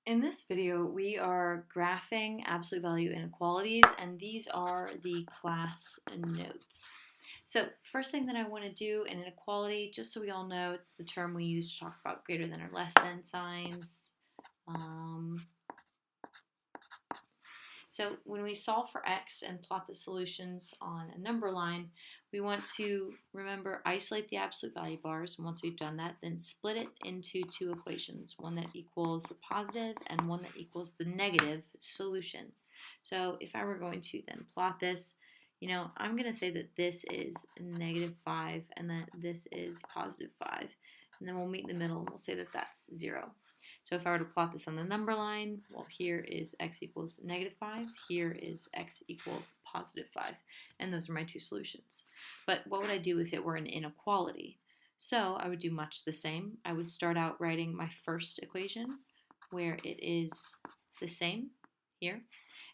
In this video, we are graphing absolute value inequalities, and these are the class notes. So first thing that I want to do in inequality, just so we all know, it's the term we use to talk about greater than or less than signs. So when we solve for x and plot the solutions on a number line, we want to remember isolate the absolute value bars. And once we've done that, then split it into two equations, one that equals the positive and one that equals the negative solution. So if I were going to then plot this, I'm going to say that this is -5 and that this is +5. And then we'll meet in the middle and we'll say that that's 0. So if I were to plot this on the number line, well, here is x equals -5, here is x equals +5, and those are my two solutions. But what would I do if it were an inequality? So I would do much the same. I would start out writing my first equation, where it is the same here,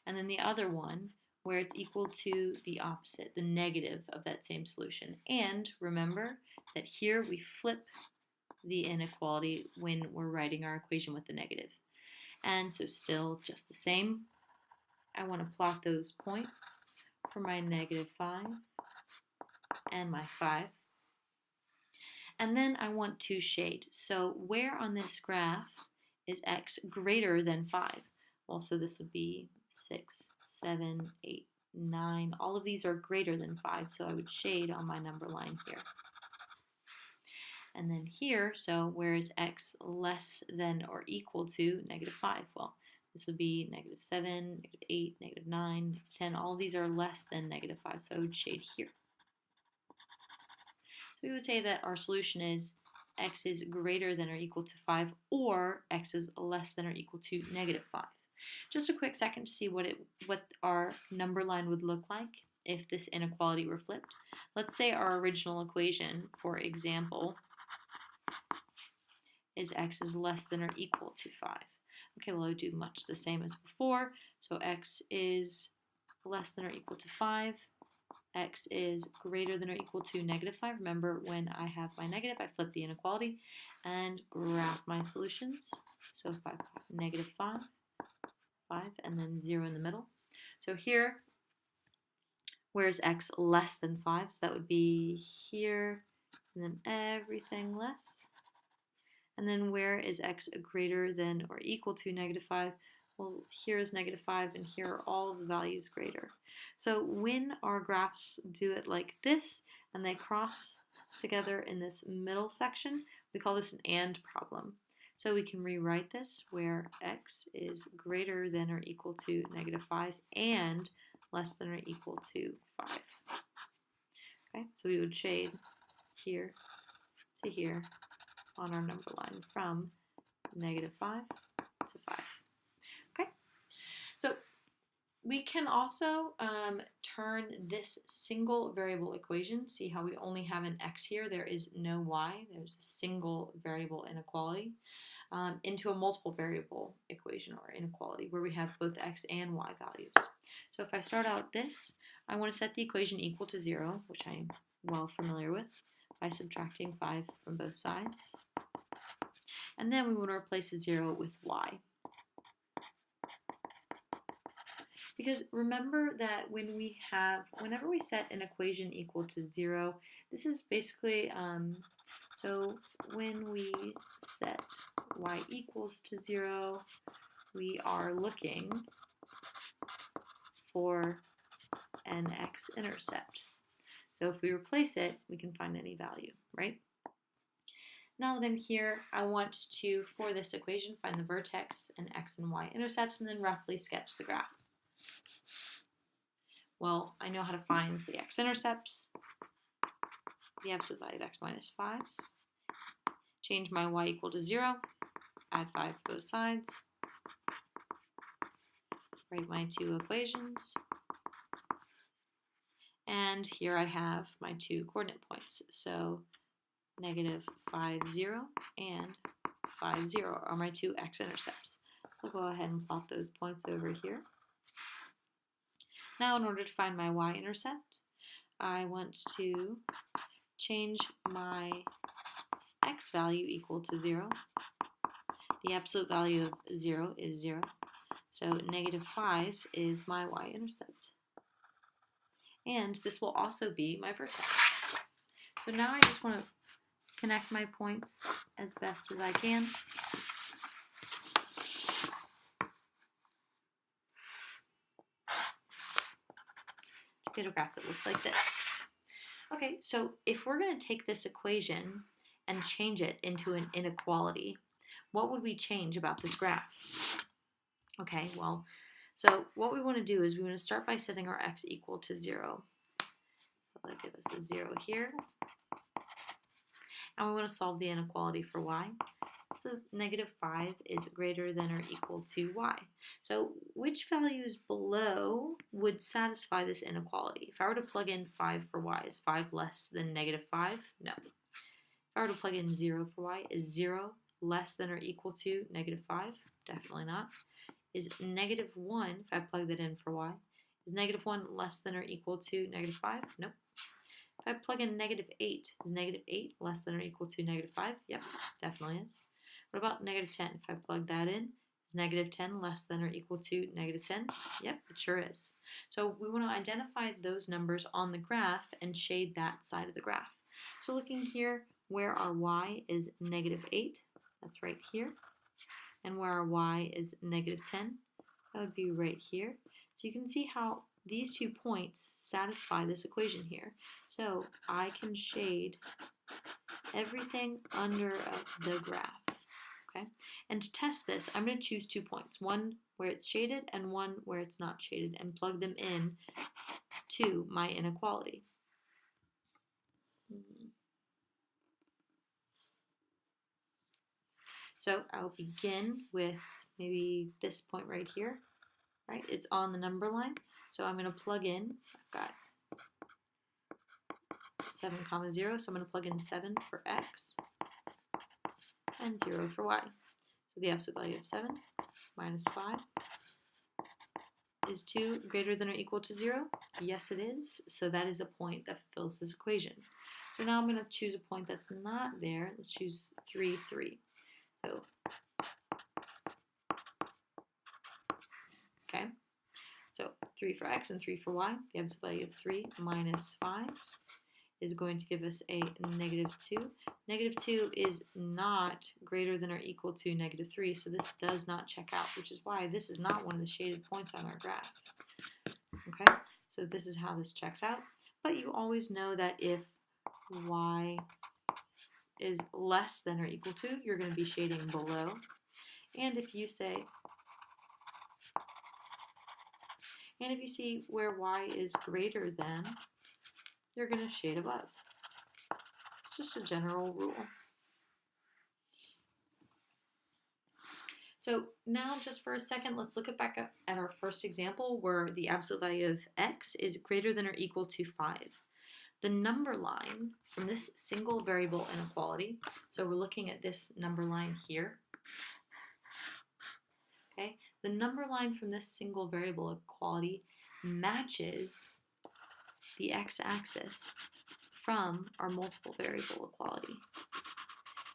and then the other one, where it's equal to the opposite, the negative of that same solution. And remember that here we flip the inequality when we're writing our equation with the negative. And so still just the same. I want to plot those points for my -5 and my 5. And then I want to shade. So where on this graph is x greater than 5? Well, so this would be 6, 7, 8, 9. All of these are greater than 5, so I would shade on my number line here. And then here, so where is x less than or equal to -5? Well, this would be -7, -8, -9, 10. All of these are less than -5, so I would shade here. So we would say that our solution is x is greater than or equal to 5, or x is less than or equal to -5. Just a quick second to see what our number line would look like if this inequality were flipped. Let's say our original equation, for example, is x is less than or equal to 5. Okay, well, I would do much the same as before. So x is less than or equal to 5. X is greater than or equal to -5. Remember, when I have my negative, I flip the inequality and graph my solutions. So if I have -5, 5, and then 0 in the middle. So here, where is x less than 5? So that would be here, and then everything less. And then where is x greater than or equal to -5? Well, here is -5, and here are all of the values greater. So when our graphs do it like this, and they cross together in this middle section, we call this an AND problem. So we can rewrite this where x is greater than or equal to -5 and less than or equal to 5. Okay, so we would shade here to here on our number line from -5 to 5. Okay, so we can also turn this single variable equation, see how we only have an x here, there is no y, there's a single variable inequality, into a multiple variable equation or inequality where we have both x and y values. So if I start out this, I want to set the equation equal to 0, which I'm well familiar with, by subtracting 5 from both sides. And then we want to replace the 0 with y. Because remember that whenever we set an equation equal to 0, this is basically, so when we set y equals to 0, we are looking for an x-intercept. So if we replace it, we can find any value, right? Now then here, I want to, for this equation, find the vertex and x and y intercepts, and then roughly sketch the graph. Well, I know how to find the x-intercepts, the absolute value of x minus 5, change my y equal to 0, add 5 to both sides, write my two equations, and here I have my two coordinate points. So -5, 0 and 5, 0 are my two x-intercepts. So I'll go ahead and plot those points over here. Now in order to find my y-intercept, I want to change my x value equal to 0 The absolute value of 0 is 0. So negative 5 is my y-intercept. And this will also be my vertex. So now I just want to connect my points as best as I can. To get a graph that looks like this. Okay, so if we're going to take this equation and change it into an inequality, what would we change about this graph? Okay, well, so what we want to do is we want to start by setting our x equal to 0. So that gives us a 0 here. And we want to solve the inequality for y. So negative 5 is greater than or equal to y. So which values below would satisfy this inequality? If I were to plug in 5 for y, is 5 less than negative 5? No. If I were to plug in 0 for y, is 0 less than or equal to negative 5? Definitely not. Is negative 1, if I plug that in for y, is negative 1 less than or equal to negative 5? Nope. If I plug in negative 8, is negative 8 less than or equal to negative 5? Yep, definitely is. What about negative 10? If I plug that in, is negative 10 less than or equal to negative 10? Yep, it sure is. So we want to identify those numbers on the graph and shade that side of the graph. So looking here, where our y is negative 8, that's right here. And where our y is negative 10, that would be right here. So you can see how these 2 points satisfy this equation here. So I can shade everything under the graph. Okay? And to test this, I'm going to choose 2 points, one where it's shaded and one where it's not shaded, and plug them in to my inequality. So I'll begin with maybe this point right here, right? It's on the number line. So I'm going to plug in, I've got 7, 0, so I'm going to plug in 7 for x and 0 for y. So the absolute value of 7 minus 5 is 2 greater than or equal to 0? Yes, it is. So that is a point that fulfills this equation. So now I'm going to choose a point that's not there. Let's choose 3, 3. So, okay. So 3 for x and 3 for y. The absolute value of 3 minus 5 is going to give us a negative 2. Negative 2 is not greater than or equal to negative 3, so this does not check out, which is why this is not one of the shaded points on our graph. Okay, so this is how this checks out. But you always know that if y is less than or equal to, you're going to be shading below. And if you say, and if you see where y is greater than, you're going to shade above. It's just a general rule. So now just for a second, let's look back at our first example where the absolute value of x is greater than or equal to 5. The number line from this single variable inequality, so we're looking at this number line here. Okay, the number line from this single variable equality matches the x-axis from our multiple variable equality.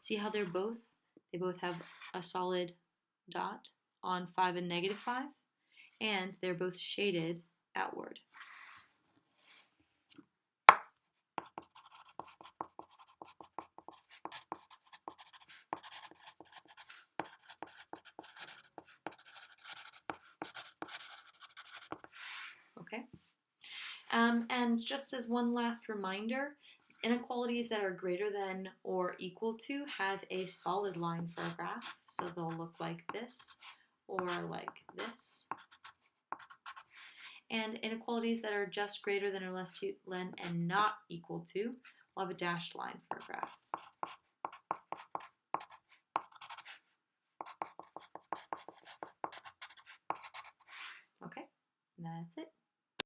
See how they both have a solid dot on 5 and negative 5, and they're both shaded outward. Okay. And just as one last reminder, inequalities that are greater than or equal to have a solid line for a graph. So they'll look like this or like this. And inequalities that are just greater than or less than and not equal to will have a dashed line for a graph.